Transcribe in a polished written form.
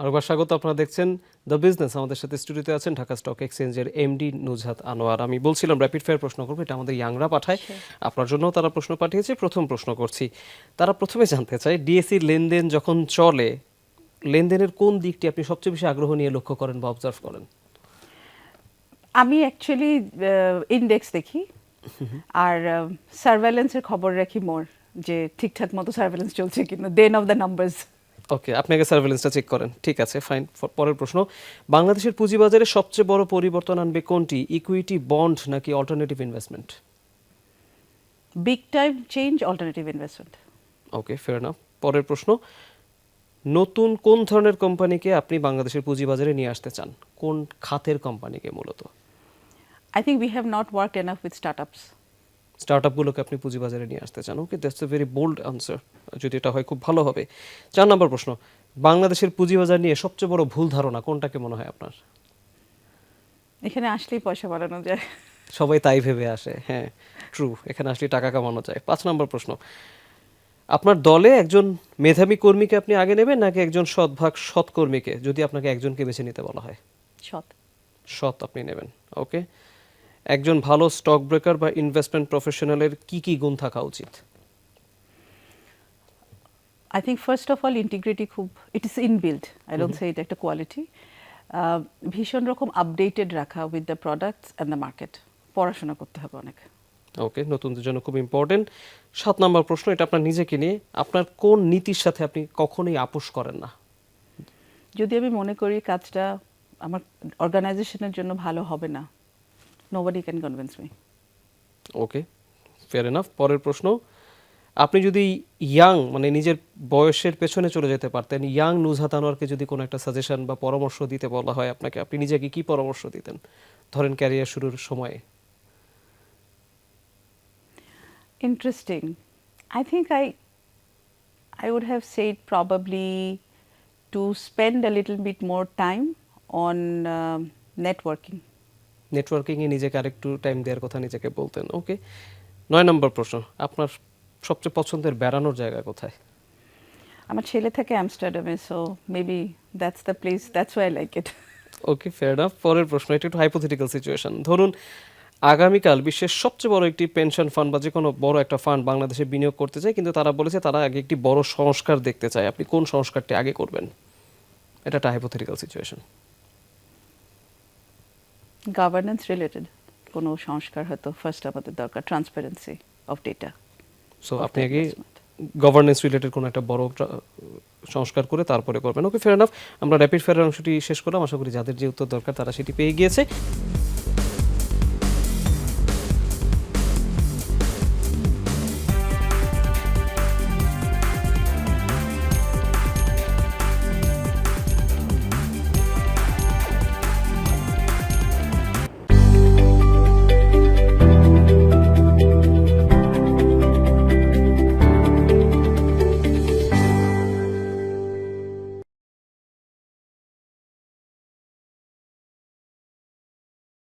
আরেকবার স্বাগত। আপনারা দেখছেন দ্য বিজনেস। আমাদের সাথে স্টুডিওতে আছেন ঢাকা স্টক এক্সচেঞ্জের এমডি নুজহাত আনোয়ার। আমি বলছিলাম র্যাপিড ফায়ার প্রশ্ন করবো, এটা আমাদের ইয়াংরা পাঠায়। আপনার জন্য তারা প্রশ্ন পাঠিয়েছে। প্রথম প্রশ্ন করছি, তারা প্রথমে জানতে চায় ডিএসসি লেনদেন যখন চলে, লেনদেনের কোন দিকটি আপনি সবচেয়ে বেশি আগ্রহ নিয়ে লক্ষ্য করেন বা অবজার্ভ করেন? আমি অ্যাকচুয়ালি ইন্ডেক্স দেখি আর সার্ভেলেন্সের খবর রাখি মোর, যে ঠিকঠাক মতো সার্ভেলেন্স চলছে কিনা, দেন অফ দ্য নাম্বারস। ওকে, আপনি আগে সার্ভেলেন্সটা চেক করেন, ঠিক আছে, ফাইন। পরের প্রশ্ন, বাংলাদেশের পুঁজিবাজারে সবচেয়ে বড় পরিবর্তন আনবে কোনটি, ইকুইটি, বন্ড নাকি alternative investment? Big time change, alternative investment. Okay, fair enough. পরের প্রশ্ন, নতুন কোন ধরনের কোম্পানিকে আপনি বাংলাদেশের পুঁজিবাজারে নিয়ে আসতে চান? কোন খাতের কোম্পানিকে মূলত? I think we have not worked enough with startups. স্টার্টআপগুলোকে আপনি পুঁজিবাজারে নিয়ে আসতে চান। Okay, that's a very bold answer. যদি এটা হয় খুব ভালো হবে। 4 নম্বর প্রশ্ন, বাংলাদেশের পুঁজিবাজার নিয়ে সবচেয়ে বড় ভুল ধারণা কোনটাকে মনে হয় আপনার? এখানে আসলেই পয়সা বাড়ানো যায়। সবাই তাই ভেবে আসে, হ্যাঁ ট্রু, এখানে আসলে টাকা কামানো যায়। 5 নম্বর প্রশ্ন, আপনার দলে একজন মেধাবী কর্মীকে আপনি আগে নেবেন নাকি একজন সৎ কর্মীকে, যদি আপনাকে একজনকে বেছে নিতে বলা হয়? সৎ। সৎ আপনি নেবেন। ওকে, একজন ভালো স্টক ব্রোকার বা ইনভেস্টমেন্ট প্রফেশনালের কি কি গুণ থাকা উচিত? I think first of all integrity খুব, ইট ইস ইনবিল্ড, আই ডোন্ট সে এটা একটা কোয়ালিটি। ভীষণ রকম আপডেটেড রাখা with the products and the market, পড়াশোনা করতে হবে অনেক। ওকে, নতুনদের জন্য খুব ইম্পর্টেন্ট। 7 নম্বর প্রশ্ন, এটা আপনার নিজেকে নিয়ে, আপনার কোন নীতির সাথে আপনি কখনোই আপোষ করেন না? যদি আমি মনে করি কাজটা আমার অর্গানাইজেশনের জন্য ভালো হবে না, nobody can convince me. Okay, fair enough. পরের প্রশ্ন, আপনি যদি ইয়াং মানে নিজের বয়সের পেছনে চলে যেতে পারতেন, ইয়াং নুজহাত আনোয়ারকে যদি কোনো একটা সাজেশন বা পরামর্শ দিতে বলা হয় আপনাকে, আপনি নিজেকে কি পরামর্শ দিতেন ধরেন ক্যারিয়ার শুরুর সময়ে? Interesting. I think I would have said probably to spend a little bit more time on networking. নেটওয়ার্কিংয়ে নিজেকে আরেকটু টাইম দেওয়ার কথা নিজেকে বলতেন। ওকে, 9 নম্বর প্রশ্ন, আপনার সবচেয়ে পছন্দের বেড়ানোর জায়গা কোথায়? আমার ছেলে থাকে আমস্টারডামে, so maybe that's the place, that's why I like it. Okay, fair enough. পরের প্রশ্ন, এটা একটু হাইপোথেটিক্যাল সিচুয়েশন। ধরুন আগামীকাল বিশ্বের সবচেয়ে বড় একটি পেনশন ফান্ড বা যে কোনো বড় একটা ফান্ড বাংলাদেশে বিনিয়োগ করতে চায়, কিন্তু তারা বলেছে তারা আগে একটি বড় সংস্কার দেখতে চায়। আপনি কোন সংস্কারটি আগে করবেন? এটা একটা হাইপোথেটিক্যাল সিচুয়েশন। গভর্নেন্স রিলেটেড কোনো সংস্কার হয়তো ফার্স্ট আমাদের দরকার, ট্রান্সপারেন্সি অফ ডেটা। সো আপনি আগে গভর্নেন্স রিলেটেড কোনো একটা বড় সংস্কার করে তারপরে করবেন। ওকে, ফেয়ার এনাফ। আমরা র্যাপিড ফায়ার অংশটি শেষ করলাম। আশা করি যাদের যে উত্তর দরকার তারা সেটি পেয়ে গিয়েছে।